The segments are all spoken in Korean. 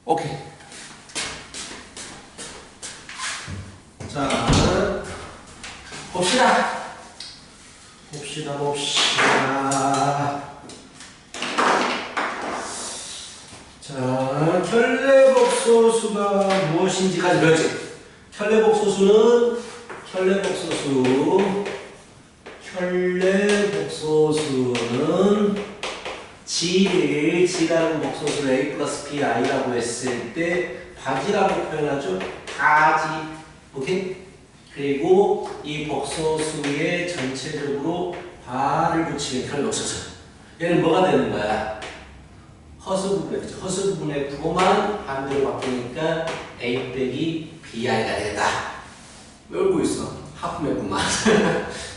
오케이. 자, 봅시다. 자, 켤레복소수가 무엇인지까지 배웠지? 켤레복소수는 G라는 복소수를 A 플러스 B I라고 했을 때 바지라고 표현하죠? 바지. 오케이? 그리고 이 복소수에 전체적으로 바를 붙이면 켤레복소수. 얘는 뭐가 되는 거야? 허수 부분에, 그쵸? 허수 부분의 부호만 반대로 바꾸니까 A 빼기 BI가 되겠다. 외우고 있어. 하품했구만.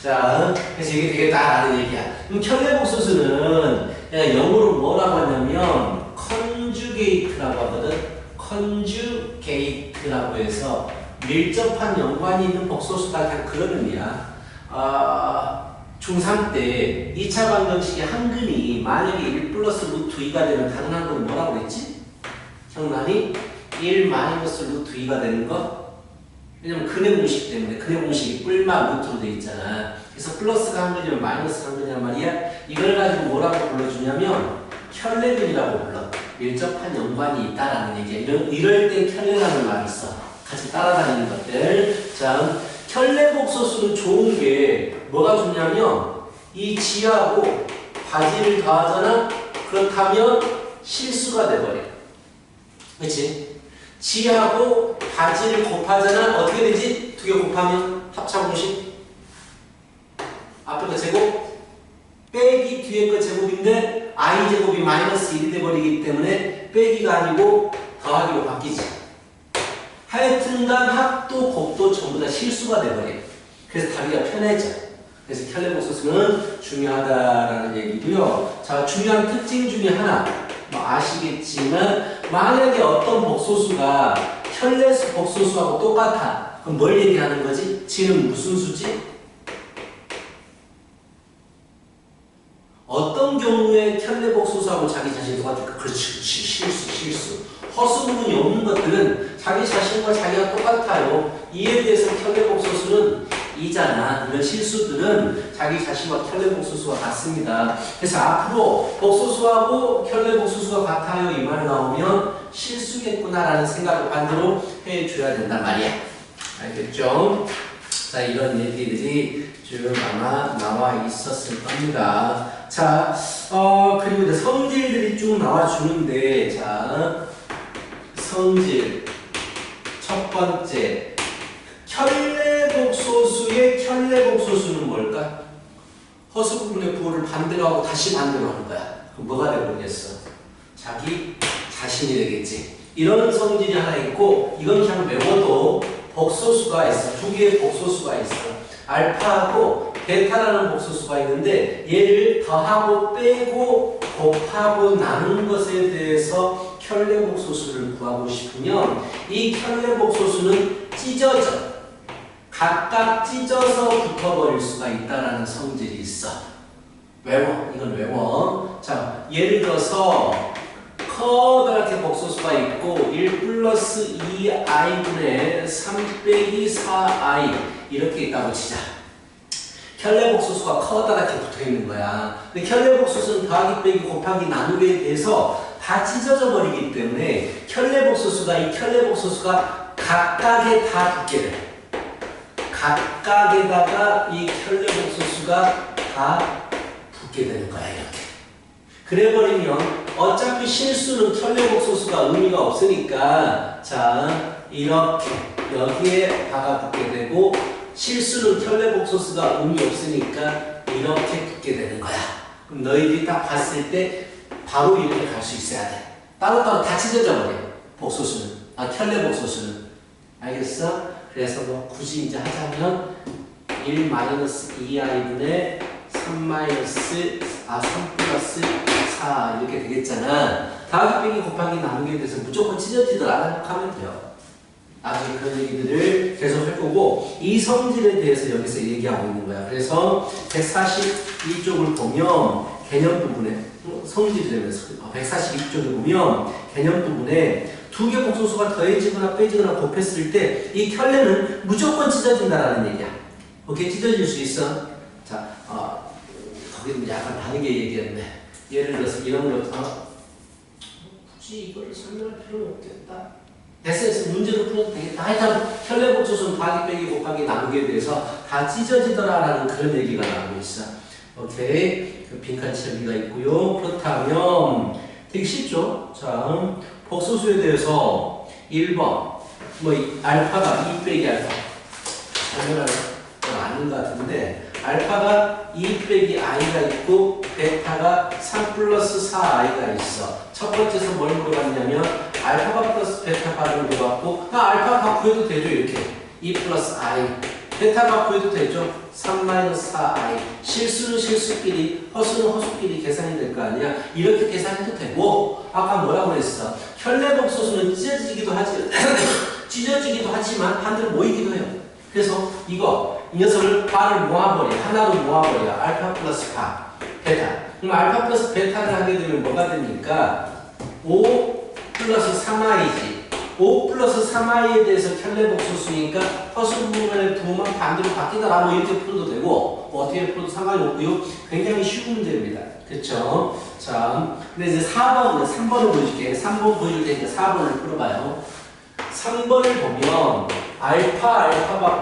자, 그래서 이게 되겠다라는 얘기야. 그럼 켤레복소수는 영어로 뭐라고 하냐면 conjugate라고 하거든. conjugate라고 해서 밀접한 연관이 있는 복소수다. 그냥 그런 의미야. 중3 때 2차 방정식의 한근이 만약에 1 플러스 루트 2가 되면 가능한 건 뭐라고 그랬지? 형란이 1 마이너스 루트 2가 되는 거? 왜냐면 근의 공식 때문에 근의 공식이 뿔마 루트로 돼 있잖아. 그래서 플러스가 한근이면 마이너스가 한근이란 말이야. 이걸 가지고 뭐라고 불러주냐면 켤레근이라고 불러. 밀접한 연관이 있다라는 얘기야. 이럴 때 켤레라는 말을 써. 같이 따라다니는 것들. 자, 켤레복소수는 좋은 게 뭐가 좋냐면 이 G하고 바지를 더하잖아? 그렇다면 실수가 돼버려. 그치? G하고 바지를 곱하잖아? 어떻게 되지? 두 개 곱하면 합차공식 앞에 거 제곱 빼기 뒤에 거 제곱인데 I제곱이 마이너스 1이 돼버리기 때문에 빼기가 아니고 더하기로 바뀌지. 하여튼간 합도 곱도 전부 다 실수가 돼버려. 그래서 다리가 편해져. 그래서 켤레복소수는 중요하다라는 얘기고요. 자, 중요한 특징 중에 하나 뭐 아시겠지만 만약에 어떤 복소수가 켤레복소수하고 똑같아. 그럼 뭘 얘기하는 거지? G는 무슨 수지? 어떤 경우에 켤레복소수하고 자기 자신이 똑같을까? 그렇지, 실수. 허수 부분이 없는 것들은 자기 자신과 자기가 똑같아요. 이에 대해서 켤레복소수는 이잖아. 이런 실수들은 자기 자신과 켤레복소수가 같습니다. 그래서 앞으로 복소수하고 켤레복소수가 같아요. 이 말이 나오면 실수겠구나라는 생각을 반대로 해줘야 된단 말이야. 알겠죠? 자, 이런 얘기들이 쭉 아마 나와 있었을 겁니다. 자, 그리고 이제 성질들이 쭉 나와주는데, 자, 성질. 첫 번째. 켤레복소수의 켤레복소수는 뭘까? 허수 부분의 부호를 반대로 하고 다시 반대로 하는 거야. 그럼 뭐가 되겠어? 자기 자신이 되겠지. 이런 성질이 하나 있고, 이건 그냥 외워도 복소수가 있어. 두 개의 복소수가 있어. 알파하고 베타라는 복소수가 있는데 얘를 더하고 빼고 곱하고 나눈 것에 대해서 켤레복소수를 구하고 싶으면 이 켤레복소수는 찢어져. 각각 찢어서 붙어버릴 수가 있다라는 성질이 있어. 외워. 이건 외워. 자, 예를 들어서 커다랗게 복소수가 있고 1 플러스 2i분의 3 빼기 4i 이렇게 있다고 치자. 켤레복소수가 커다랗게 붙어있는 거야. 근데 켤레복소수는 더하기 빼기 곱하기 나누기에 대해서 다 찢어져 버리기 때문에 켤레복소수가 이 켤레복소수가 각각에 다 붙게 돼. 각각에다가 이 켤레복소수가 다 붙게 되는 거야. 이렇게. 그래버리면 어차피 실수는 켤레복소수가 의미가 없으니까 자 이렇게 여기에 다가 붙게 되고 실수는 켤레복소수가 의미 없으니까 이렇게 붙게 되는 거야. 그럼 너희들이 딱 봤을 때 바로 이렇게 갈 수 있어야 돼. 따로따로 다 찢어져 버려. 복소수는. 켤레복소수는. 알겠어? 그래서 뭐 굳이 이제 하자면 1 마이너스 2i분의 3 플러스 4 이렇게 되겠잖아. 더하기 빼기 곱하기 나누기에 대해서 무조건 찢어지들 알아하면 돼요. 나중에 그런 얘기들을 계속 할 거고 이 성질에 대해서 여기서 얘기하고 있는 거야. 그래서 142쪽을 보면 개념 부분에 성질이 되면서 142쪽을 보면 개념 부분에 두 개 복소수가 더해지거나 빼지거나 곱했을 때 이 켤레는 무조건 찢어진다라는 얘기야. 오케이? 찢어질 수 있어. 자, 거기는 약간 다르게 얘기했네. 예를 들어서 이런 거, 굳이 이걸 설명할 필요는 없겠다. 됐어. 문제로 풀어도 되겠다. 하여튼 켤레 복소수는 더하기 빼기 곱하기 나누기에 대해서 다 찢어지더라라는 그런 얘기가 나오고 있어. 오케이? 그 빈칸 채우기가 있고요. 그렇다면 되게 쉽죠? 자, 복소수에 대해서 1번 알파가 2 빼기 알파 설명할 건 아닌 것 같은데 알파가 2 빼기 i가 있고 베타가 3 플러스 4i가 있어. 첫 번째에서 뭘 물어봤냐면 알파가 플러스 베타가를 물어봤고 알파 구해도 되죠. 이렇게 2 플러스 i 베타가 구해도 되죠. 3 마이너스 4i 실수는 실수끼리 허수는 허수끼리 계산이 될 거 아니야. 이렇게 계산해도 되고 아까 뭐라고 그랬어. 혈내복소수는 찢어지기도 하지만 반대로 모이기도 해요. 그래서 이 녀석을 바를 모아버려. 하나로 모아버려. 알파 플러스 바 베타. 그럼 알파 플러스 베타를 하게 되면 뭐가 됩니까? 5 플러스 3i지. 5 플러스 3i에 대해서 켤레복소수니까 허수 부분의 부분만 반대로 바뀌더라. 뭐 이렇게 풀어도 되고 어떻게 풀어도 상관이 없고요. 굉장히 쉬운 문제입니다. 그쵸? 자, 근데 이제 3번을 보여줄게. 3번 보여줄 테니까 4번을 풀어봐요. 3번을 보면 알파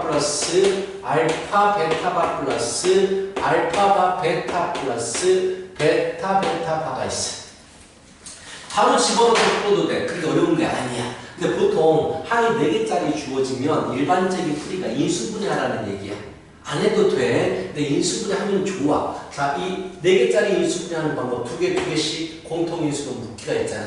플러스 알파 베타바 플러스 알파바 베타 플러스 베타 바가 있어. 바로 집어넣어서 풀어도 돼. 그렇게 어려운 게 아니야. 근데 보통 항이 4개짜리 주어지면 일반적인 풀이가 인수분해하라는 얘기야. 안 해도 돼. 근데 인수분해하면 좋아. 자, 이 4개짜리 인수분해하는 방법 2개씩 공통인수로 묶기가 있잖아.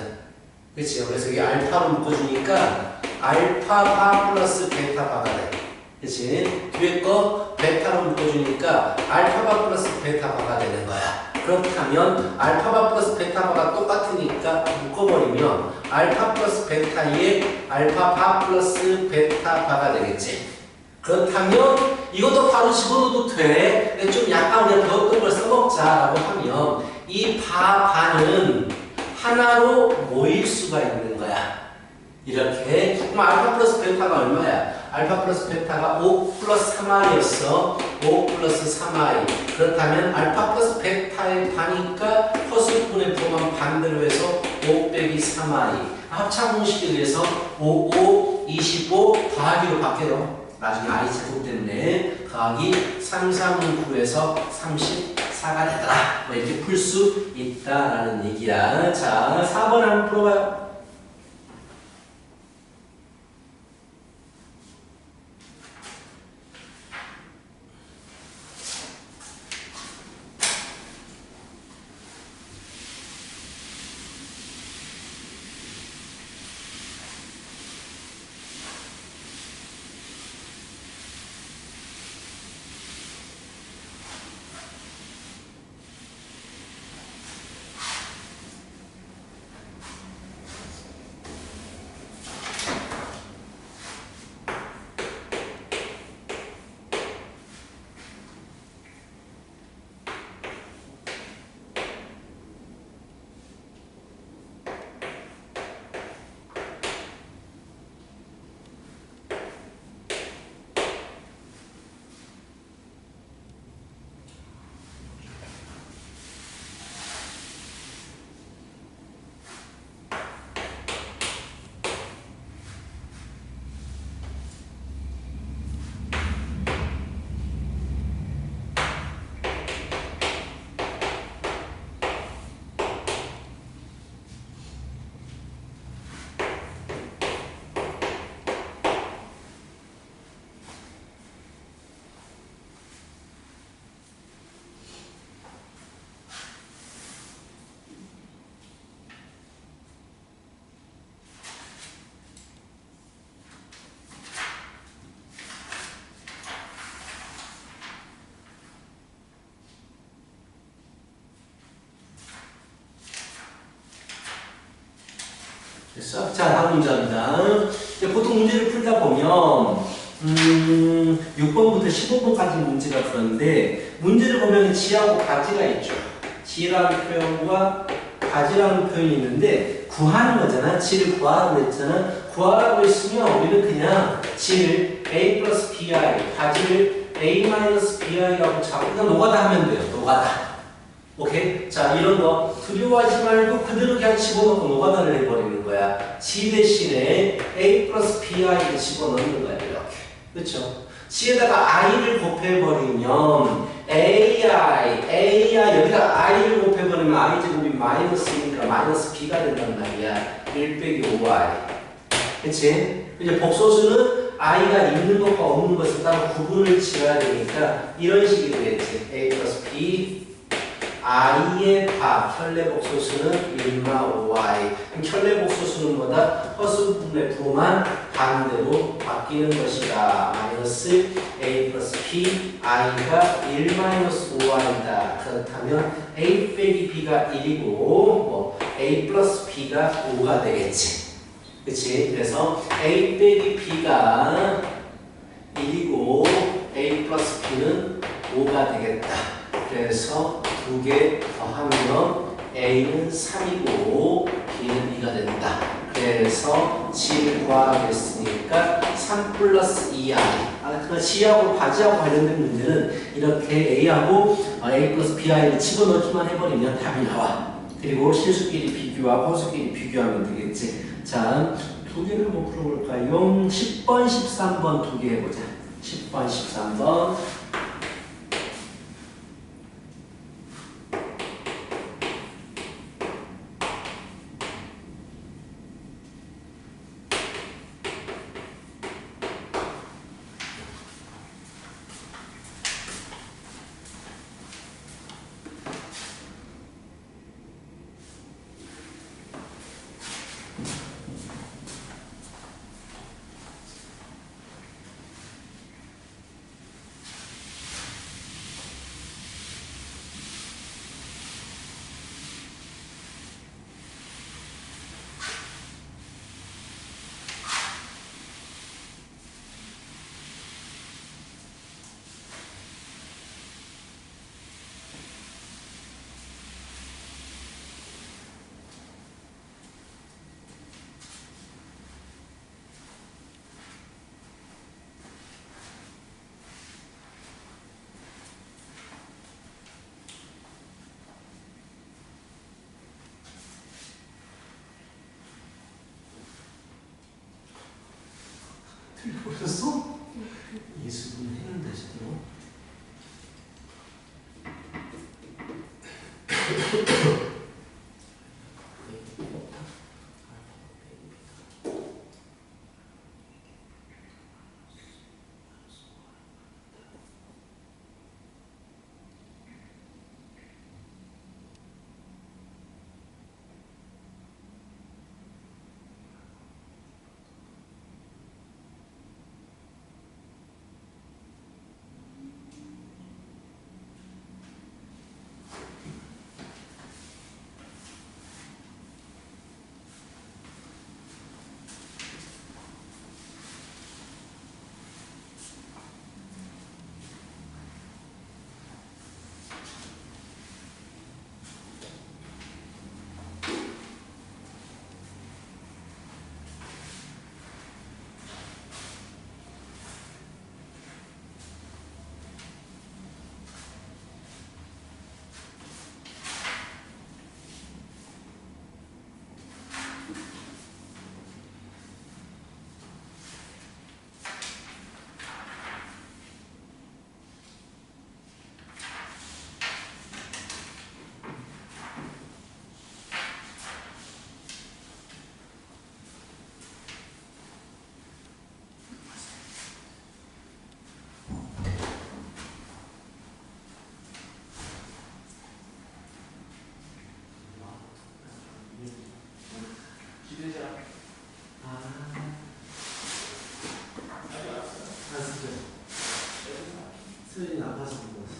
그치? 그래서 이게 알파로 묶어주니까 알파바 플러스 베타바가 돼. 그치? 뒤에 거 베타로 묶어주니까 알파바 플러스 베타바가 되는 거야. 그렇다면 알파바 플러스 베타바가 똑같으니까 묶어버리면 알파 플러스 베타에 알파바 플러스 베타바가 되겠지. 그렇다면 이것도 바로 집어넣어도 돼. 근데 좀 약간 우리가 배웠던 걸 써먹자라고 하면 이 바는 하나로 모일 수가 있는 거야. 이렇게. 그럼 알파 플러스 베타가 얼마야? 알파 플러스 베타가 5 플러스 3i였어. 5 플러스 3i. 그렇다면 알파 플러스 베타의 반이니까 허수분의 부호만 반대로 해서 5 빼기 3i. 합차 공식에 의해서 5, 25 더하기로 바뀌어요. 나중에 i 제곱 때문에 더하기 3, 3은 9에서 34가 되더라. 뭐 이렇게 풀 수 있다라는 얘기야. 자, 4번 한번 풀어봐요. 됐어? 자, 다음 문제입니다. 보통 문제를 풀다 보면 6번부터 15번까지 문제가 그런데 문제를 보면 지하고 가지가 있죠. 지라는 표현과 가지라는 표현이 있는데 구하는 거잖아. g를 구하라고 했잖아. 구하라고 했으면 우리는 그냥 g를 a 플러스 bi, 가지를 a 마이너스 bi라고 잡고 그냥 노가다 하면 돼요. 노가다. 오케이? 자, 이런 거 두려워하지 말고 그대로 그냥 집어넣고 노가다를 해버리는 거야. g 대신에 a 플러스 bi를 집어넣는 거야. 이렇게. 그렇죠? g에다가 i를 곱해버리면 ai 여기다 i를 곱해버리면 i제곱이 마이너스니까 마이너스 b가 된단 말이야. 1 빼기 5i. 그치? 이제 복소수는 i가 있는 것과 없는 것을 따로 구분을 지어야 되니까 이런 식이 되겠지. a 플러스 b i의 바, 켤레복소수는 1마 5i. 켤레복소수는 뭐다? 허수분의 부호만 반대로 바뀌는 것이다. 마이너스 a 플러스 b, i가 1 마이너스 5i다. 그렇다면 a 빼기 b가 1이고 뭐 a 플러스 b가 5가 되겠지. 그치? 그래서 a 빼기 b가 1이고 a 플러스 b는 5가 되겠다. 그래서 두 개 더하면 a는 3이고 b는 2가 된다. 그래서 g를 구하겠으니까 3 플러스 2i. 그러니까 g하고 바지하고 관련된 문제는 이렇게 a하고 a 플러스 bi를 집어넣기만 해버리면 답이 나와. 그리고 실수끼리 비교하고 허수끼리 비교하면 되겠지. 자, 두 개를 뭐 풀어볼까요? 10번, 13번 두 개 해보자. 10번, 13번. 틀려버렸어? 예수분 했는데 제대로. 수현이 나가서 먹었어.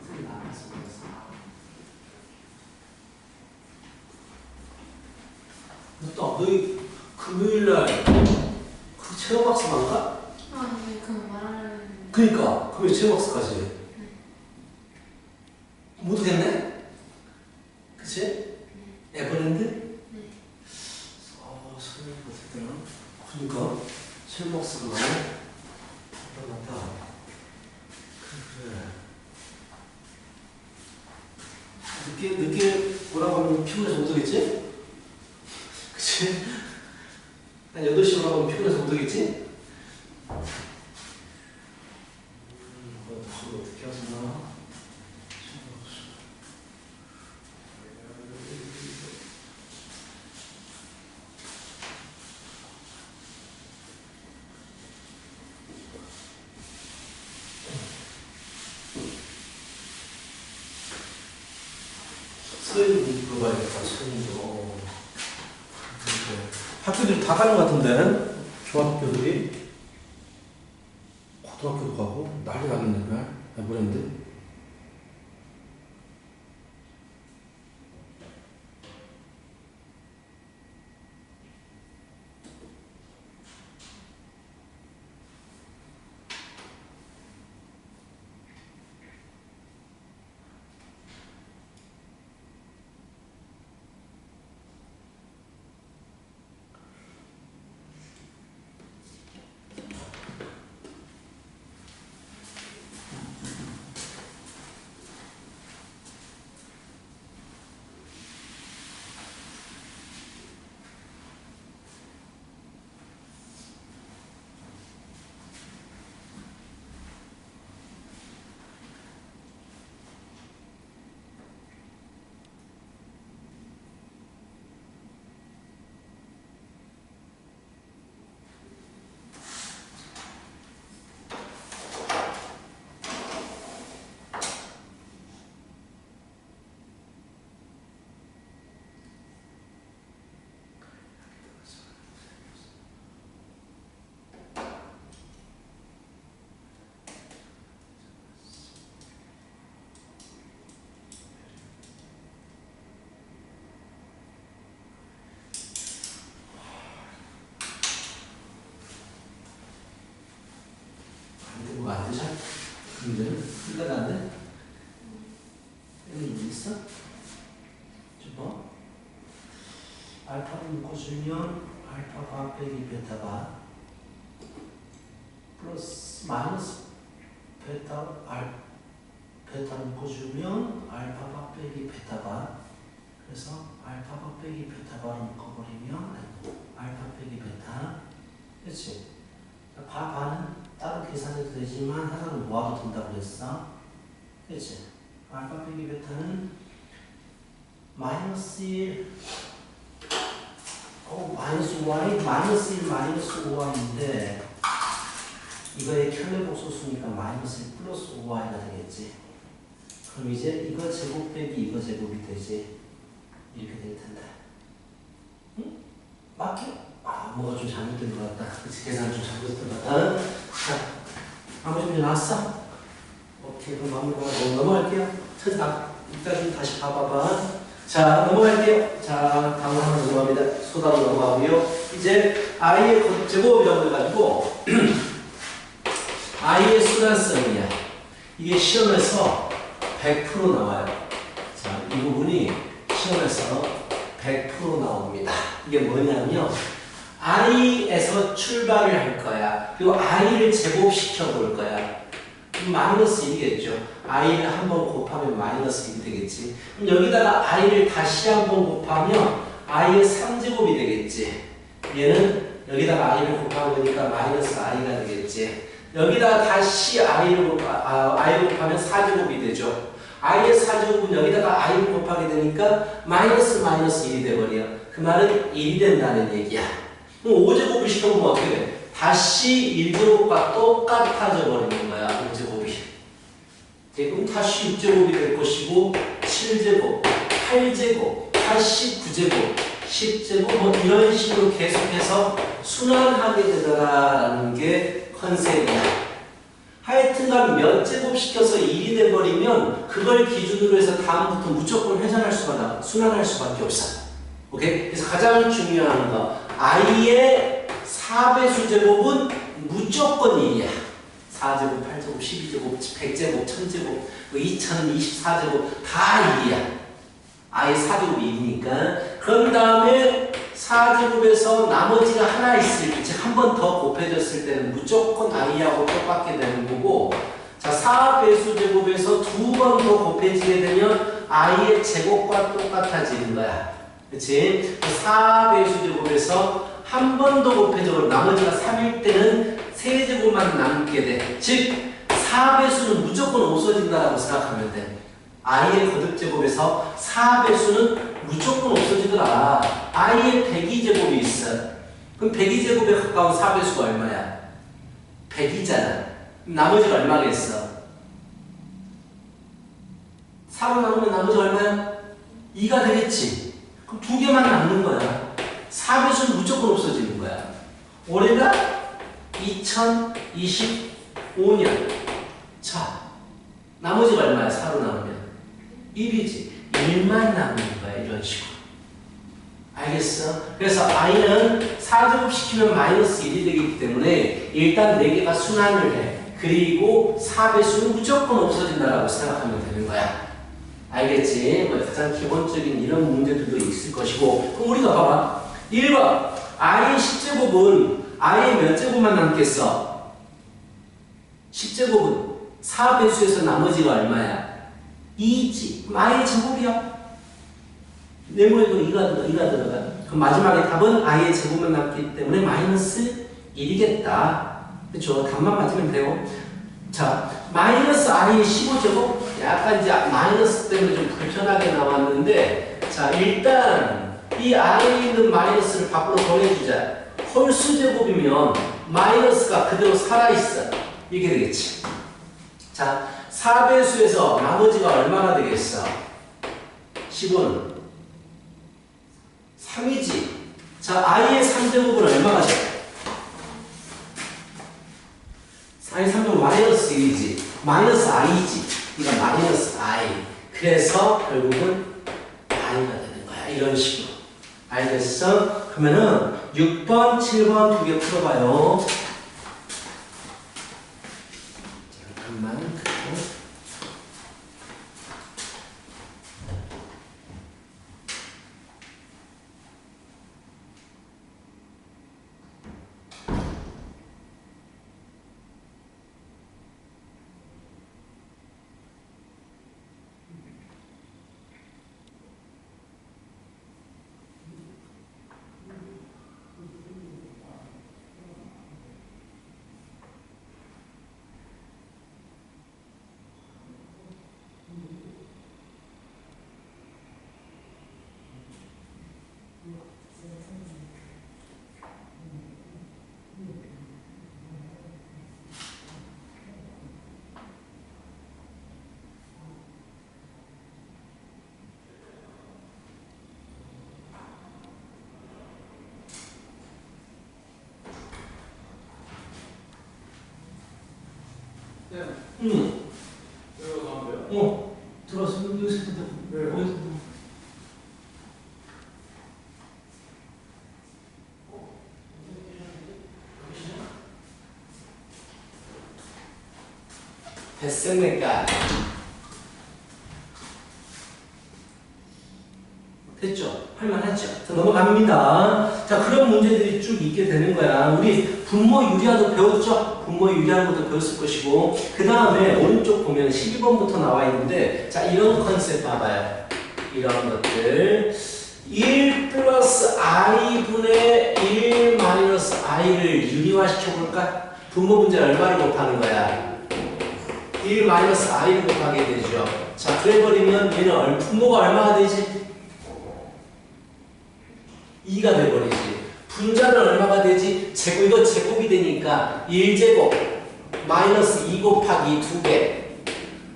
수현이 나가서 먹었어. 또 너희 금요일날 그 체험학습 안 가? 아, 네, 그거 말하는. 그니까 금요일 체험학습까지 못 오겠네? 그치? 에버랜드? 네. 설명이 어떻더라? 그러니까 셀먹스가 맞다. 그래. 늦게 오라고 하면 피곤해서 못하겠지? 그치? 한 8시 오라고 하면 피곤해서 못하겠지? 어떻게 하시나? 서윤이 물어봐야겠다. 서윤이도. 학교들이 다 가는 것 같은데? 중학교들이? 고등학교도 가고 난리 나겠네 그날. 에버랜드. 뭐가 안 되죠? 근데 이거 안 돼? 여기 있어? 봐. 알파를 묶어주면 알파가 빼기 베타가 플러스 마이너스 베타를 묶어주면 알파가 빼기 베타가 그래서 알파가 빼기 베타바를 묶어버리면 알파 빼기 베타 그렇지? 바는 따로 계산해도 되지만 하나는 모아도 된다고 그랬어. 그치? 알파 빼기 베타는 마이너스 1, 마이너스 y, 마이너스 1, 마이너스 5y인데 이거의 켤레복소수니까 마이너스 1 플러스 5y가 되겠지. 그럼 이제 이거 제곱 빼기 이거 제곱이 되지. 이렇게 될 텐데. 응? 맞게? 뭐가 좀 잘못된 것 같다. 그치? 계산 좀 잘못된 것 같다. 자, 아무 준비 나왔어? 오케이, 그럼 마무리하고 넘어갈게요. 이따 좀 다시 봐봐봐. 자, 넘어갈게요. 자, 다음 하나 넘어갑니다. 소답으로 넘어가고요. 이제 i의 제곱이라고 해가지고 i의 순환성이야. 이게 시험에서 100% 나와요. 자, 이 부분이 시험에서 100% 나옵니다. 이게 뭐냐면 i에서 출발을 할 거야. 그리고 i를 제곱시켜 볼 거야. 마이너스 1이겠죠. i를 한 번 곱하면 마이너스 1이 되겠지. 그럼 여기다가 i를 다시 한 번 곱하면 i의 3제곱이 되겠지. 얘는 여기다가 i를 곱한 거니까 마이너스 i가 되겠지. 여기다가 다시 i를 곱하면 4제곱이 되죠. i의 4제곱은 여기다가 i를 곱하게 되니까 마이너스 1이 돼버려. 그 말은 1이 된다는 얘기야. 그럼 5제곱을 시켜보면 어떻게 돼? 다시 1제곱과 똑같아져 버리는 거야. 5제곱이. 그럼 다시 6제곱이 될 것이고 7제곱, 8제곱, 89제곱, 10제곱 뭐 이런 식으로 계속해서 순환하게 되더라라는 게 컨셉이야. 하여튼간 몇 제곱 시켜서 1이 돼버리면 그걸 기준으로 해서 다음부터 무조건 순환할 수밖에 없어. 오케이? 그래서 가장 중요한 거 i의 4배수 제곱은 무조건 1이야. 4제곱, 8제곱, 12제곱, 100제곱, 1000제곱, 2024제곱 다 1이야. i의 4제곱이 1이니까. 그런 다음에 4제곱에서 나머지가 하나 있을 때, 즉 한 번 더 곱해졌을 때는 무조건 i하고 똑같게 되는 거고, 자, 4배수 제곱에서 두 번 더 곱해지게 되면 i의 제곱과 똑같아지는 거야. 그치? 4배수 제곱에서 한 번 더 곱해져 나머지가 3일 때는 3제곱만 남게 돼. 즉 4배수는 무조건 없어진다라고 생각하면 돼. i의 거듭제곱에서 4배수는 무조건 없어지더라. i의 102제곱이 있어. 그럼 102제곱에 가까운 4배수가 얼마야? 100이잖아. 나머지가 얼마겠어? 4로 나누면 나머지가 얼마야? 2가 되겠지. 그럼 두 개만 남는 거야. 4배수는 무조건 없어지는 거야. 올해가 2025년. 자, 나머지가 얼마야? 4로 나누면 1이지. 1만 남는 거야. 이런 식으로. 알겠어? 그래서 i는 4제곱 시키면 마이너스 1이 되기 때문에 일단 4개가 순환을 해. 그리고 4배수는 무조건 없어진다라고 생각하면 되는 거야. 알겠지? 뭐 가장 기본적인 이런 문제들도 있을 것이고. 그럼 우리가 봐봐. 1번 i의 10제곱은 i의 몇 제곱만 남겠어? 10제곱은 4배수에서 나머지가 얼마야? 2지. 그럼 i의 제곱이야. 네모에도 2가 들어가. 그럼 마지막에 답은 i의 제곱만 남기 때문에 마이너스 1이겠다. 그렇죠? 답만 맞으면 돼요. 자, 마이너스 i의 15제곱? 약간 이제 마이너스 때문에 좀 불편하게 나왔는데, 자, 일단 이 i에 있는 마이너스를 밖으로 보내주자. 홀수제곱이면 마이너스가 그대로 살아있어. 이게 되겠지. 자, 4배수에서 나머지가 얼마나 되겠어? 10은 3이지. 자, i의 3제곱은 얼마가 돼? i의 3제곱 마이너스 1이지. 마이너스 i지. 그러니까 마이너스 i. 그래서 결국은 i가 되는 거야. 이런 식으로. 알겠어? 그러면은 6번, 7번 두 개 풀어봐요. 잠깐만. 응. 들어가는데요? 들어왔어. 여기서 된다고. 여기서 된다고. 됐습니까? 됐죠? 할만하죠? 자, 넘어갑니다. 자, 그런 문제들이 쭉 있게 되는 거야. 우리 분모 유리화도 배웠죠? 분모 유리하는 것도 배웠을 것이고, 그 다음에 오른쪽 보면 12번부터 나와 있는데, 자, 이런 컨셉 봐봐요. 이런 것들. 1 플러스 i분의 1 마이너스 i를 유리화 시켜볼까? 분모 문제를 얼마를 곱하는 거야? 1 마이너스 i를 곱하게 되죠. 자, 그래버리면 얘는 분모가 얼마가 되지? 2가 돼버리지. 분자는 얼마가 되지? 제곱, 이거 제곱이 되니까 1제곱 마이너스 2 곱하기 2개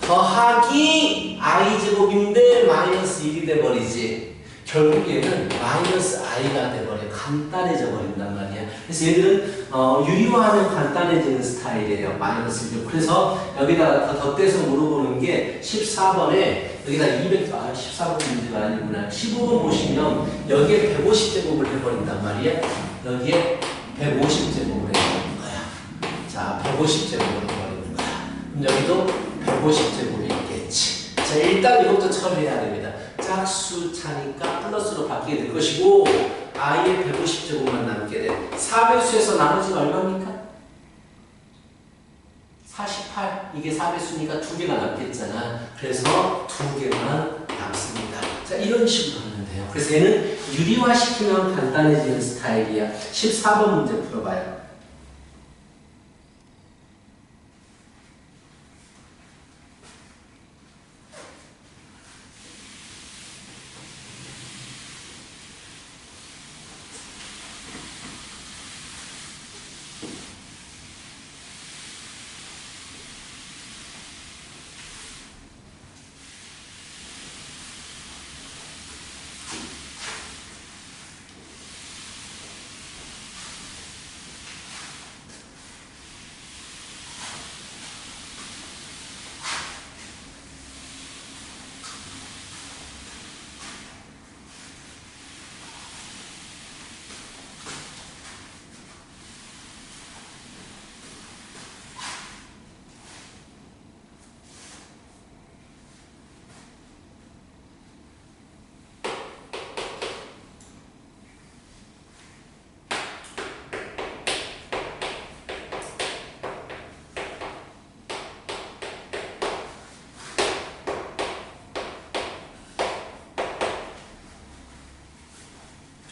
더하기 i제곱인데 마이너스 1이 돼버리지. 결국 얘는 마이너스 i가 돼버려. 간단해져 버린단 말이야. 그래서 얘들은 유리화하면 간단해지는 스타일이에요. 마이너스 1. 그래서 여기다가 더 덧대서 물어보는 게 14번에 여기다 14번 문제가 아니구나. 15번 보시면 여기에 150제곱을 해버린단 말이야. 여기에 150제곱을 해버리는 거야. 자, 150제곱을 해버리는 거야. 그럼 여기도 150제곱이 있겠지. 자, 일단 이것도 처리해야 됩니다. 짝수차니까 플러스로 바뀌게 될 것이고 i의 150제곱만 남게 돼. 4배수에서 나머지가 얼마입니까? 48. 이게 4배수니까 2개가 남겠잖아. 그래서 2개만 남습니다. 자, 이런 식으로 하면 돼요. 그래서 얘는 유리화시키면 간단해지는 스타일이야. 14번 문제 풀어봐요.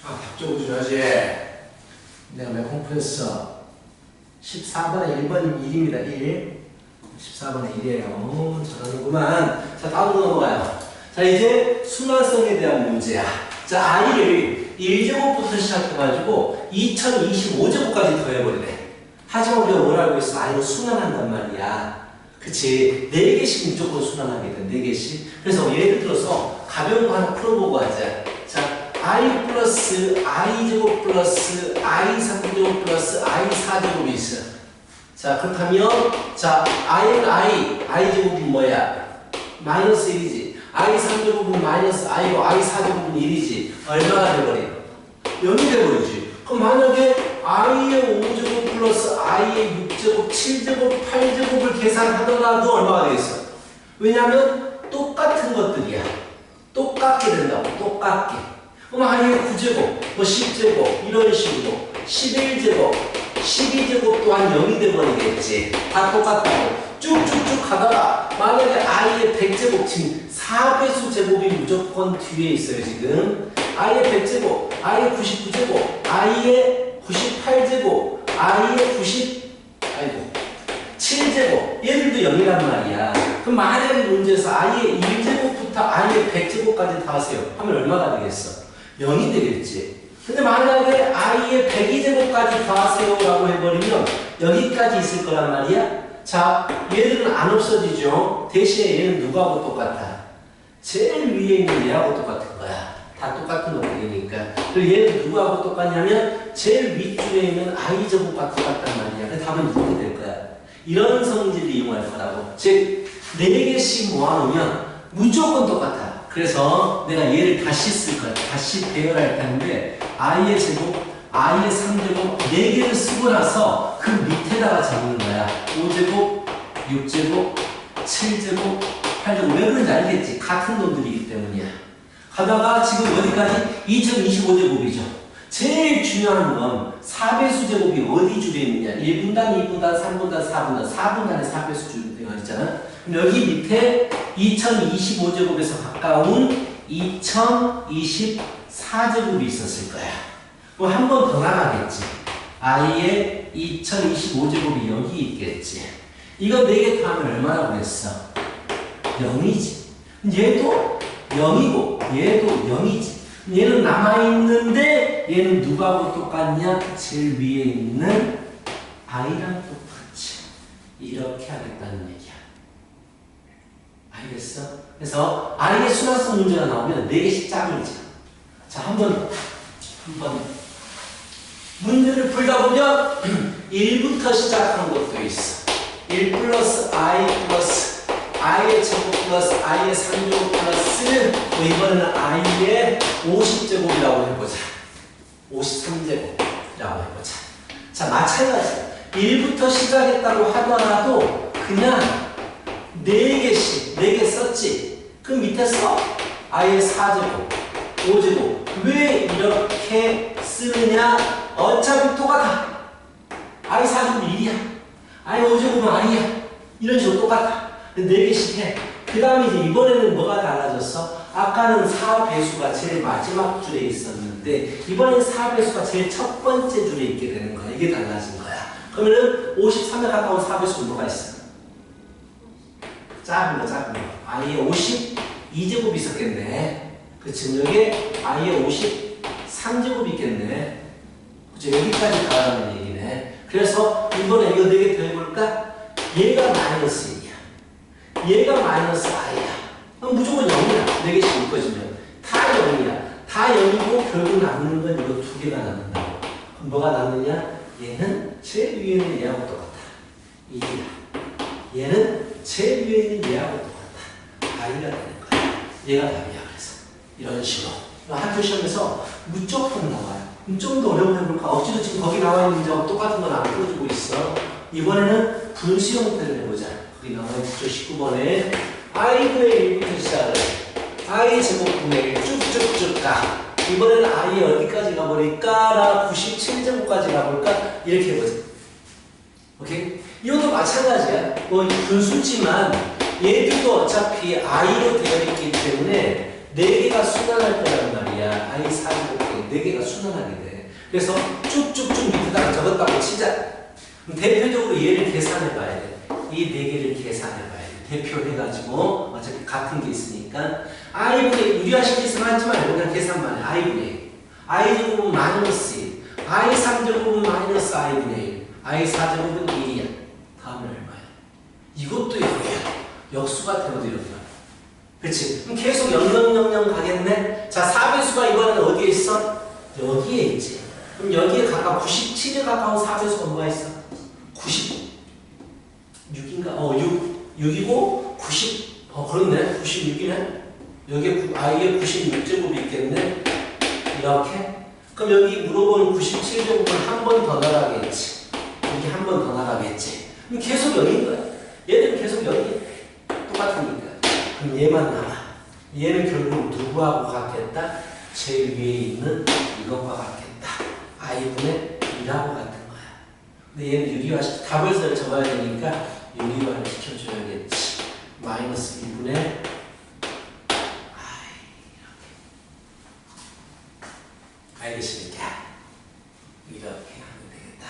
답적으로 줘야지. 내가 몇 공부했어? 14번에 1번이 1입니다. 1. 14번에 1이에요. 잘하는구만. 자, 다음으로 넘어가요. 자, 이제 순환성에 대한 문제야. 자, i를 1제곱부터 시작해가지고 2025제곱까지 더해버리래. 하지만 우리가 뭘 알고 있어? i는 순환한단 말이야. 그치? 4개씩 무조건 순환하게 돼. 4개씩. 그래서 예를 들어서 가벼운 거 하나 풀어보고 하자. 자, i 플러스 i제곱 플러스 i3제곱 플러스 i4제곱이 있어. 자, 그렇다면 자, i는 i제곱은 뭐야? 마이너스 1이지. i3제곱은 마이너스 i고 i4제곱은 1이지. 얼마가 돼버려? 0이 돼버리지. 그럼 만약에 i의 5제곱 플러스 i의 6제곱, 7제곱, 8제곱을 계산하더라도 얼마가 되겠어? 왜냐면 똑같은 것들이야. 똑같게 된다고. 똑같게. 그럼 i의 9제곱, 뭐 10제곱 이런 식으로 11제곱, 12제곱 또한 0이 돼버리겠지. 다 똑같다고. 쭉쭉쭉 가다가 만약에 i의 100제곱, 지금 4배수 제곱이 무조건 뒤에 있어요. 지금 i의 100제곱, i의 99제곱, i의 98제곱, i의 7제곱 얘들도 0이란 말이야. 그럼 만약에 문제에서 i의 1제곱부터 i의 100제곱까지 다 하세요 하면 얼마가 되겠어? 0이 되겠지. 근데 만약에 i의 102제곱까지 더하세요 라고 해버리면 여기까지 있을 거란 말이야. 자, 얘들은 안 없어지죠. 대신에 얘는 누구하고 똑같아? 제일 위에 있는 얘하고 똑같은 거야. 다 똑같은 놈들이니까. 그리고 얘는 누구하고 똑같냐면 제일 윗줄에 있는 i제곱과 똑같단 말이야. 그래서 답은 이렇게 될 거야. 이런 성질을 이용할 거라고. 즉 4개씩 모아놓으면 무조건 똑같아. 그래서 내가 얘를 다시 쓸 거야. 다시 배열할 텐데 i의 제곱, i의 3제곱 4개를 쓰고 나서 그 밑에다가 적는 거야. 5제곱, 6제곱, 7제곱, 8제곱. 왜 그런지 알겠지? 같은 놈들이기 때문이야. 가다가 지금 어디까지? 2025제곱이죠. 제일 중요한 건 4배수 제곱이 어디 줄에 있느냐? 1분단, 2분단, 3분단, 4분단. 4분단에 4배수 줄에 되어 있잖아. 여기 밑에 2025제곱에서 가까운 2024제곱이 있었을 거야. 그럼 한 번 더 나가겠지. i의 2025제곱이 여기 있겠지. 이거 4개 더하면 얼마라고 했어? 0이지. 얘도 0이고 얘도 0이지. 얘는 남아있는데 얘는 누구하고 똑같냐? 제일 위에 있는 i랑 똑같이. 이렇게 하겠다는 얘기야. 알겠어? 그래서 i의 순환성 문제가 나오면 4개씩 짝이지. 자, 한번 문제를 풀다 보면 1부터 시작하는 것도 있어. 1 플러스 i 플러스 i의 제곱 플러스 i의 3제곱 플러스 뭐 이번에는 i의 50제곱이라고 해보자. 53제곱이라고 해보자. 자, 마찬가지. 1부터 시작했다고 하더라도 그냥 4개씩 4개 썼지. 그 밑에 써. i의 4제곱, 5제곱. 왜 이렇게 쓰느냐? 어차피 똑같아. i 4제곱은 1이야. i 5제곱은 i야. 이런 식으로 똑같아. 4개씩 해. 그 다음에 이제 이번에는 뭐가 달라졌어? 아까는 4배수가 제일 마지막 줄에 있었는데 이번엔 4배수가 제일 첫 번째 줄에 있게 되는 거야. 이게 달라진 거야. 그러면은 53에 가까운 4배수는 뭐가 있어? 작은 거. i의 52제곱이 있었겠네. 그치? 여기에 i의 53제곱이 있겠네. 그치? 여기까지 가라는 얘기네. 그래서 이번에 이거 4개 더해볼까? 얘가 마이너스 1이야. 얘가 마이너스 i야. 그럼 무조건 0이야. 4개씩 묶어지면. 다 0이야. 다 0이고 결국 남는 건 이거 2개가 남는다고. 그럼 뭐가 남느냐? 얘는 제일 위에 있는 얘하고 똑같아. 1이야. 얘는 제일 위에 있는 얘하고 똑같아. i가 되는 거야. 얘가 답이야. 그래서 이런 식으로. 학교 시험에서 무조건 나와요. 좀 더 어려운 해볼까? 억지로 지금 거기 나와 있는 문제하고 똑같은 건 안 풀어주고 있어. 이번에는 분수 형태를 해보자. 거기 나와 있죠. 19번에 i분의 1부터 시작을 해. i 제곱분의 1 쭉쭉쭉 가. 이번에는 i 어디까지 가버릴까? 나 97제곱까지 가볼까? 이렇게 해보자. 오케이? 이것도 마찬가지야. 뭐 분수지만 얘들도 어차피 i로 되어 있기 때문에 4개가 순환할 거란 말이야. i 4제곱에 4개가 순환하게 돼. 그래서 쭉쭉쭉 밑에다가 적었다고 치자. 그럼 대표적으로 얘를 계산해 봐야 돼. 이 4개를 계산해 봐야 돼. 대표해가지고 어차피 같은 게 있으니까 i분의 유리화시킬 생각 하지 말고 그냥 계산만 해. i분의 i제곱은 마이너스 1, i 3제곱은 마이너스 i분의 1, i 4제곱은 1이야. 다음은 얼마야? 이것도 0이야. 역수가 되어도 0이야. 그치? 그럼 계속 000 가겠네? 자, 4배수가 이번에는 어디에 있어? 여기에 있지. 그럼 여기에 가까운 97에 가까운 4배수가 뭐가 있어? 96인가? 6이고 90. 그렇네. 96이네. 여기에 i에 96제곱이 있겠네. 이렇게. 그럼 여기 물어보는 97제곱은 한 번 더 나가겠지. 여기 한 번 더 나가겠지. 그럼 계속 0인 거야. 얘들은 계속 0이야. 똑같으니까. 그럼 얘만 나와. 얘는 결국 누구하고 같겠다? 제일 위에 있는 이것과 같겠다. i분의 1하고 같은 거야. 근데 얘는 유리화 답을 적어야 되니까 유리화를 시켜줘야겠지. 마이너스 1분의 i 이렇게. 알겠습니까? 이렇게 하면 되겠다.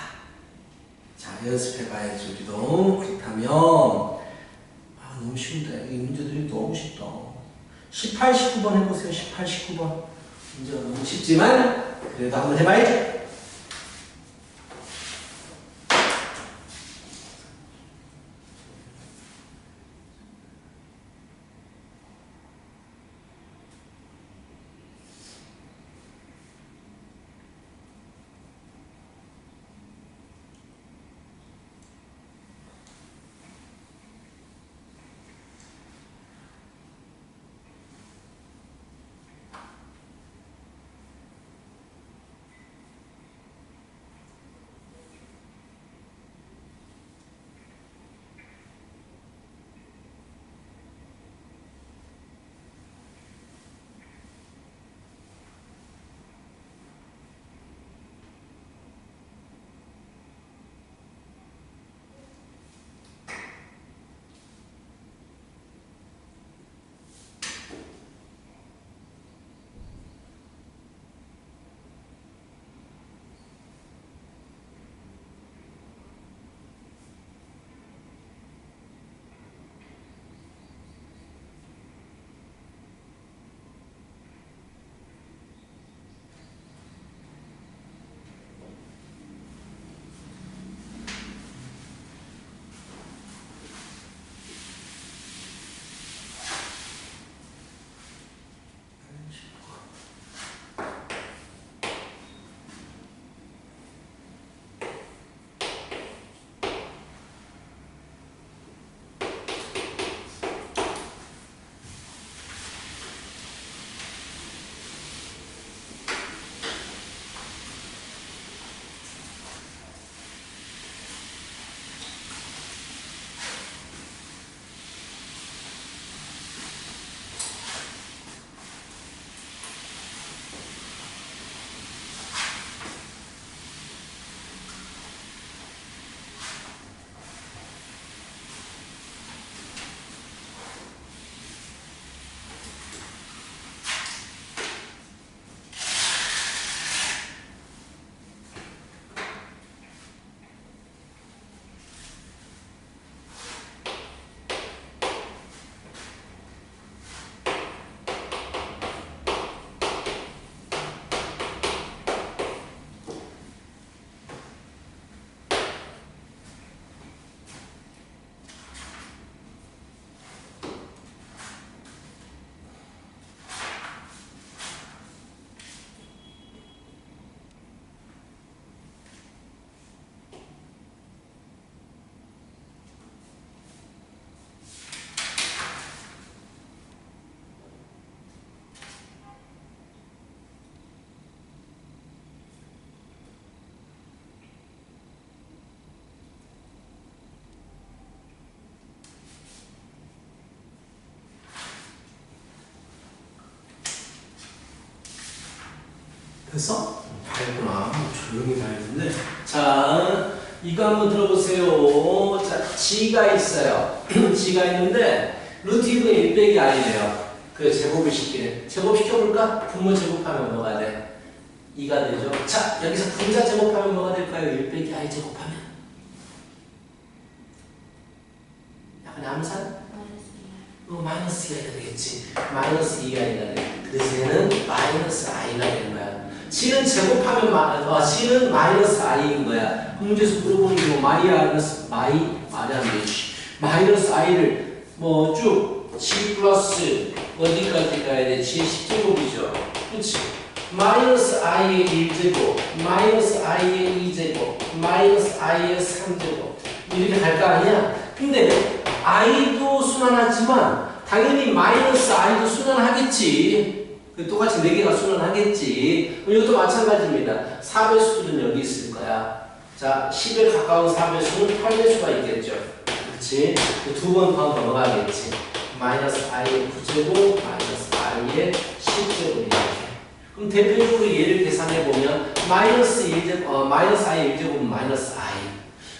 자, 연습해봐야지. 우리 너무 그렇다면 너무 쉬운데. 이 문제들이 너무 쉽다. 18, 19번 해보세요. 18, 19번. 문제가 너무 쉽지만 그래도 한번 해봐야지. 됐어? 밝구나. 조용히 밝은데. 자, 이거 한번 들어보세요. 자, G가 있어요. G가 있는데 루트 2분의 1 빼기 i래요. 그 제곱을 시키래. 제곱 시켜볼까? 분모 제곱하면 뭐가 돼? 2가 되죠. 자, 여기서 분자 제곱하면 뭐가 될까요? 1 빼기 i 제곱하면. 약간 암산? 마이너스 2i가 되겠지. 마이너스 2i가 돼. 그래서 얘는 마이너스 i가 되는 거야. C는 제곱하면 C는 마이너스 i인 거야. 문제에서 물어보는 게 뭐 마이너스 i를 뭐 쭉 G 플러스 어디까지 가야 돼? G 10제곱이죠. 그렇지? 마이너스 i의 1제곱, 마이너스 i의 2제곱, 마이너스 i의 3제곱 이렇게 갈 거 아니야? 근데 i도 순환하지만 당연히 마이너스 i도 순환하겠지. 똑같이 4개가 순환하겠지. 이것도 마찬가지입니다. 4배수들은 여기 있을 거야. 자, 10에 가까운 4배수는 8배수가 있겠죠. 그렇지? 두 번 더 넘어가겠지. 마이너스 i의 9제곱, 마이너스 i의 10제곱 이렇게. 그럼 대표적으로 얘를 계산해보면 마이너스 i의 1제곱은 마이너스 i.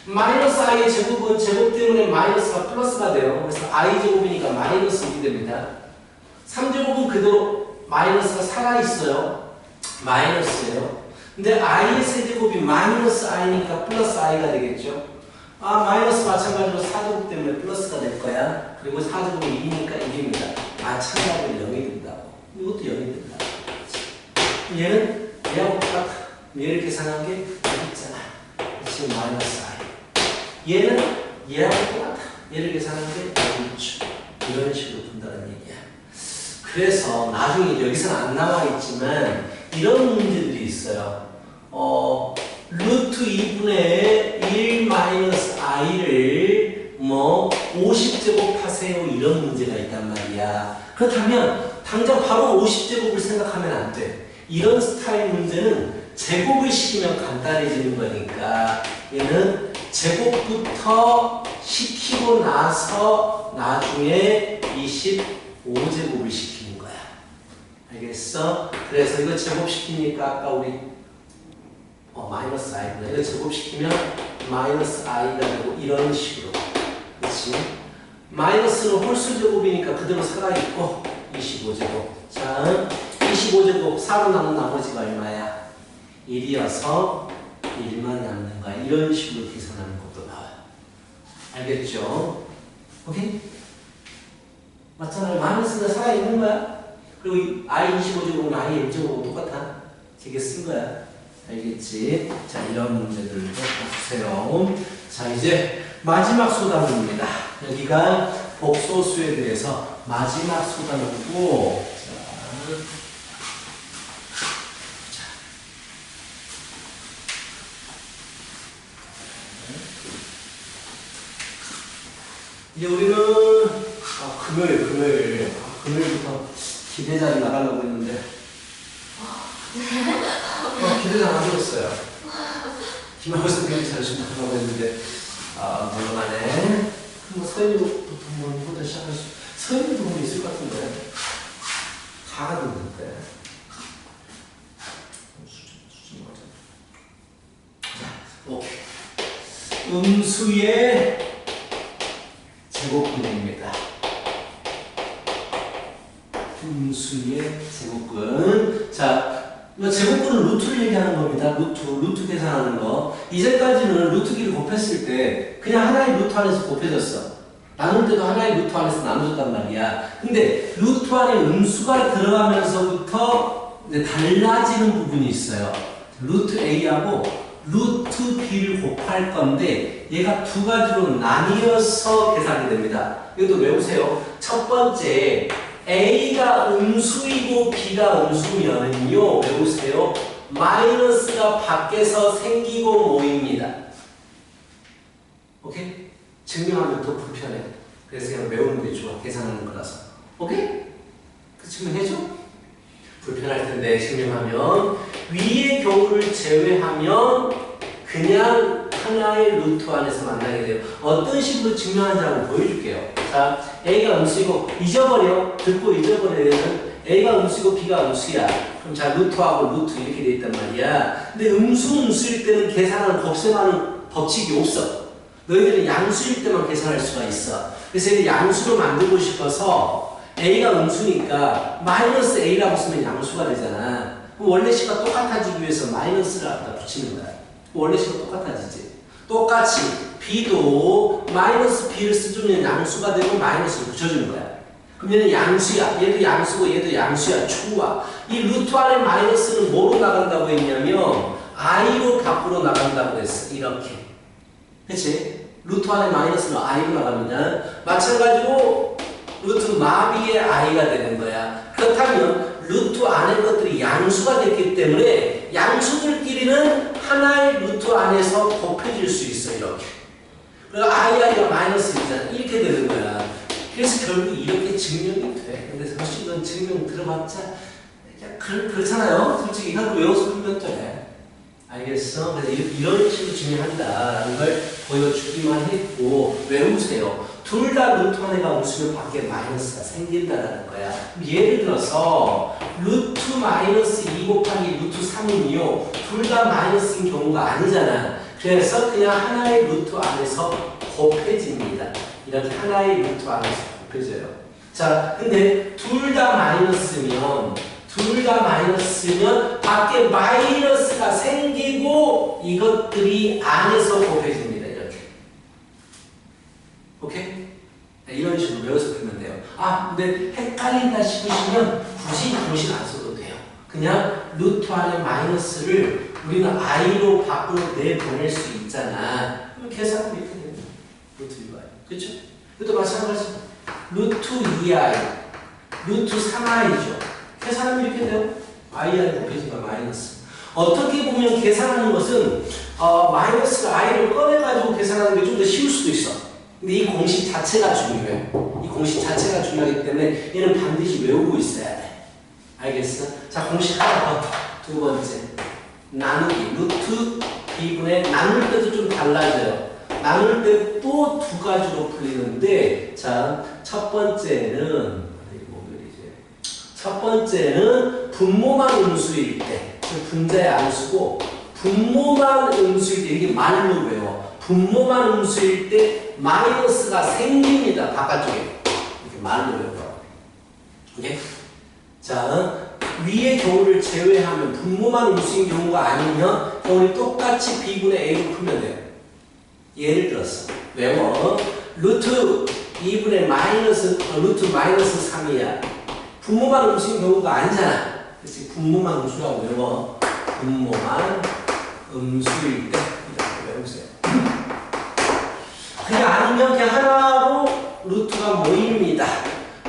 마이너스 i의 제곱은 제곱 때문에 마이너스가 플러스가 돼요. 그래서 i제곱이니까 마이너스 1이 됩니다. 3제곱은 그대로 마이너스가 살아있어요. 마이너스예요. 근데 i의 세제곱이 마이너스 i니까 플러스 i가 되겠죠. 마이너스 마찬가지로 4제곱 때문에 플러스가 될 거야. 그리고 4제곱은 2니까 1입니다. 마찬가지로 0이 된다고. 이것도 0이 된다고. 얘는 얘하고 똑같아. 얘를 계산한 게 여기 있잖아. 지금 마이너스 i. 얘는 얘하고 똑같아. 얘를 계산한 게 여기 있죠. 이런 식으로 푼다는 얘기야. 그래서 나중에 여기서는 안 나와 있지만 이런 문제들이 있어요. 루트 2분의 1 마이너스 i를 뭐 50제곱 하세요. 이런 문제가 있단 말이야. 그렇다면 당장 바로 50제곱을 생각하면 안 돼. 이런 스타일 문제는 제곱을 시키면 간단해지는 거니까 얘는 제곱부터 시키고 나서 나중에 25제곱을 시키는 거야. 알겠어? 그래서 이거 제곱시키니까 아까 우리 마이너스 i구나. 이거 제곱시키면 마이너스 i가 되고 이런 식으로. 그렇지? 마이너스는 홀수 제곱이니까 그대로 살아있고 25제곱. 자, 25제곱 4로 남은 나머지가 얼마야? 1이어서 1만 남는 거야. 이런 식으로 계산하는 것도 나와요. 알겠죠? 오케이? 맞잖아요. 마이너스가 살아있는 거야. 그리고 i 25제곱은 i 1제곱은 똑같아. 되게 쓴 거야. 알겠지? 자, 이런 문제들도 보세요. 자, 이제 마지막 소단입니다. 여기가 복소수에 대해서 마지막 소단이고, 이제 우리는 금요일부터 기대자리 나가려고 했는데 기대자 안 들었어요. 김하고 선생님이 좀 나가려고 했는데 물론하네. 그럼 서현이부터 먼저 시작할 서현이도 뭐 있을 것 같은데 다 가던데. 자, 오케이. 음수의 제곱근입니다. 음수의 제곱근. 자, 이 제곱근은 루트를 얘기하는 겁니다. 루트 계산하는 거. 이제까지는 루트기를 곱했을 때 그냥 하나의 루트 안에서 곱해졌어. 나눌 때도 하나의 루트 안에서 나눠줬단 말이야. 근데 루트 안에 음수가 들어가면서부터 이제 달라지는 부분이 있어요. 루트 A하고 루트 B를 곱할 건데 얘가 두 가지로 나뉘어서 계산이 됩니다. 이것도 외우세요. 첫 번째 A가 음수이고 B가 음수면은요, 외우세요. 마이너스가 밖에서 생기고 모입니다. 오케이? 증명하면 더 불편해. 그래서 그냥 외우는 게 좋아. 계산하는 거라서. 오케이? 그 증명해줘? 불편할 텐데 증명하면 위의 경우를 제외하면 그냥 하나의 루트 안에서 만나게 돼요. 어떤 식으로 증명하는지 한번 보여줄게요. 자, A가 음수이고 잊어버려. 듣고 잊어버려야 되는 A가 음수고 B가 음수야. 그럼 자 루트하고 루트 이렇게 돼 있단 말이야. 근데 음수일 때는 계산을 곱셈하는 법칙이 없어. 너희들은 양수일 때만 계산할 수가 있어. 그래서 얘를 양수로 만들고 싶어서 A가 음수니까 마이너스 A라고 쓰면 양수가 되잖아. 그럼 원래 식과 똑같아지기 위해서 마이너스를 갖다 붙이는 거야. 원래 식과 똑같아지지. 똑같이 B도 마이너스 B를 쓰주면 양수가 되고 마이너스를 붙여주는 거야. 그럼 얘는 양수야. 얘도 양수고 얘도 양수야. 좋아. 이 루트 안에 마이너스는 뭐로 나간다고 했냐면 i로 밖으로 나간다고 했어. 이렇게. 그치? 루트 안에 마이너스는 i로 나갑니다. 마찬가지로 루트 마비의 i가 되는 거야. 그렇다면 루트 안의 것들이 양수가 됐기 때문에 양수들끼리는 하나의 루트 안에서 곱해질 수 있어. 이렇게. 그래서 i가 마이너스 1이잖아. 이렇게 되는 거야. 그래서 결국 이렇게 증명이 돼. 근데 사실 이건 증명 들어봤자 그렇잖아요. 솔직히 이걸 외워서 풀면 돼. 알겠어? 그래서 이런 식으로 증명한다라는 걸 보여주기만 했고 외우세요. 둘 다 루트 안에가 음수면 밖에 마이너스가 생긴다라는 거야. 예를 들어서 루트 마이너스 2 곱하기 루트 3은요. 둘 다 마이너스인 경우가 아니잖아. 그래서 그냥 하나의 루트 안에서 곱해집니다. 이렇게 하나의 루트 안에서 곱해져요. 자, 근데 둘 다 마이너스면 밖에 마이너스가 생기고 이것들이 안에서 곱해집니다. 이렇게. 오케이? 이런 식으로 외워서 풀면 돼요. 아, 근데 헷갈린다 싶으시면 굳이 공식 안 써도 돼요. 그냥 루트 안에 마이너스를 우리는 i로 밖으로 내보낼 수 있잖아. 그럼 계산하면 이렇게 됩니다. 루트 2i. 그렇죠? 이것도 마찬가지. 루트 2i, 루트 3i죠. 계산하면 이렇게 돼요. i를 곱해지니까 마이너스. 어떻게 보면 계산하는 것은 마이너스가 i를 꺼내가지고 계산하는 게 좀 더 쉬울 수도 있어. 근데 이 공식 자체가 중요해. 이 공식 자체가 중요하기 때문에 얘는 반드시 외우고 있어야 돼. 알겠어? 자, 공식 하나 더. 두 번째. 나누기. 루트 b분의 나눌 때도 좀 달라져요. 나눌 때 또 두 가지로 풀리는데, 자, 첫 번째는 분모만 음수일 때, 분자의 암수고, 분모만 음수일 때, 이게 말로 외워. 분모만 음수일 때 마이너스가 생깁니다. 바깥쪽에. 이렇게 말로 외워. 오케이? 자, 위의 경우를 제외하면 분모만 음수인 경우가 아니면 우리 똑같이 b분의 a로 풀면 돼요. 예를 들어서 외워. 루트 2분의 루트 마이너스 3이야. 분모만 음수인 경우가 아니잖아. 그렇지? 분모만 음수라고 외워. 분모만 음수일 때 이렇게 외우세요. 그냥 아니면 그냥 하나로 루트가 모입니다.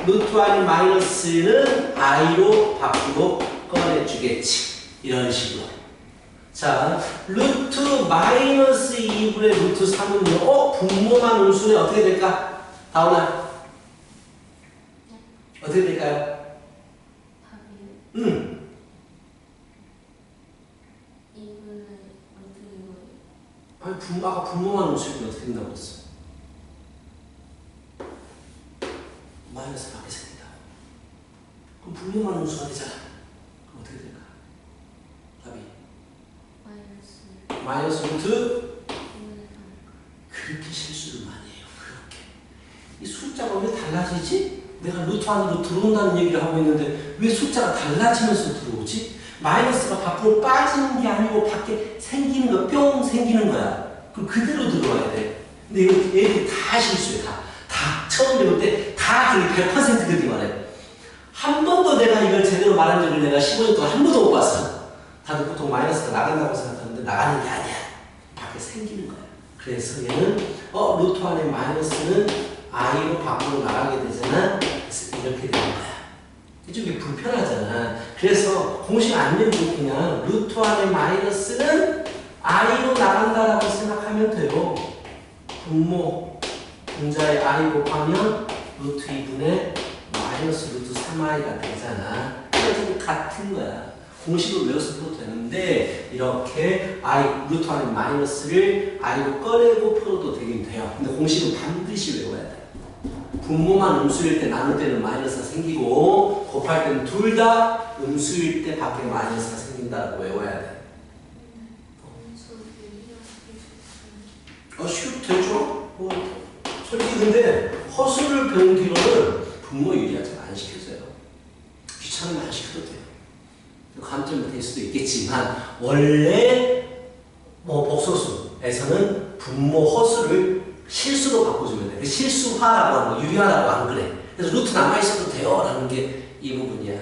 루트 안에 마이너스는 i로 밖으로 꺼내주겠지. 이런 식으로. 자, 루트 마이너스 2분의 루트 3은요. 분모만 음수는 어떻게 될까? 다운아. 어떻게 될까요? 답이 2분의 아니, 아까 분모만 음수면 어떻게 된다고 그랬어? 마이너스 밖에 생긴다. 그럼 분모만 음수가 되잖아. 그럼 어떻게 될까? 답이 마이너스 루트 2분의 3. 그렇게 실수를 많이 해요. 그렇게. 이 숫자가 왜 달라지지? 내가 루트 안으로 들어온다는 얘기를 하고 있는데 왜 숫자가 달라지면서 들어오지? 마이너스가 밖으로 빠지는 게 아니고 밖에 생기는 거, 뿅 생기는 거야. 그럼 그대로 들어와야 돼. 근데 이거 애들이 다 실수해. 다 처음 배울 때 다 그게 100% 그렇게 말해. 한 번도 내가 이걸 제대로 말한 적을 내가 15년 동안 한 번도 못 봤어. 다들 보통 마이너스가 나간다고 생각하는데 나가는 게 아니야. 밖에 생기는 거야. 그래서 얘는 루트 안에 마이너스는 i로 밖으로 나가게 되잖아. 그래서 이렇게 되는 거야. 이쪽이 불편하잖아. 그래서 공식 안 되면 그냥 루트 안에 마이너스는 i로 나간다라고 생각하면 돼요. 분모 분자의 i 곱하면 루트 2분의 마이너스 루트 3i가 되잖아. 이거 같은 거야. 공식을 외워서 풀어도 되는데 이렇게 루트 안에 마이너스를 i로 꺼내고 풀어도 되긴 돼요. 근데 공식은 반드시 외워야 돼. 분모만 음수일 때 나눌 때는 마이너스가 생기고 곱할 때는 둘 다 음수일 때 밖에 마이너스가 생긴다고 외워야 돼. 쉬워도 되죠? 솔직히 근데 허수를 배운 뒤로는 분모 유리하지 안 시켜줘요. 귀찮으면 안 시켜도 돼요. 감점이 될 수도 있겠지만 원래 복소수에서는 분모 허수를 실수로 바꿔주면 돼. 실수화라고 하는 거, 유리화라고 안 그래. 그래서 루트 남아있어도 돼요 라는 게 이 부분이야.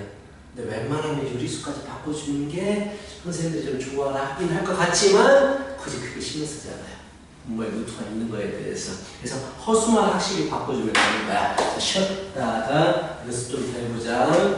근데 웬만하면 유리수까지 바꿔주는 게 선생님들이 좀 좋아하긴 할 것 같지만 굳이 그게 신경 쓰지 않아요. 분모에 루트가 있는 거에 대해서. 그래서 허수만 확실히 바꿔주면 되는 거야. 쉬었다가 그래서 좀 더 해보자.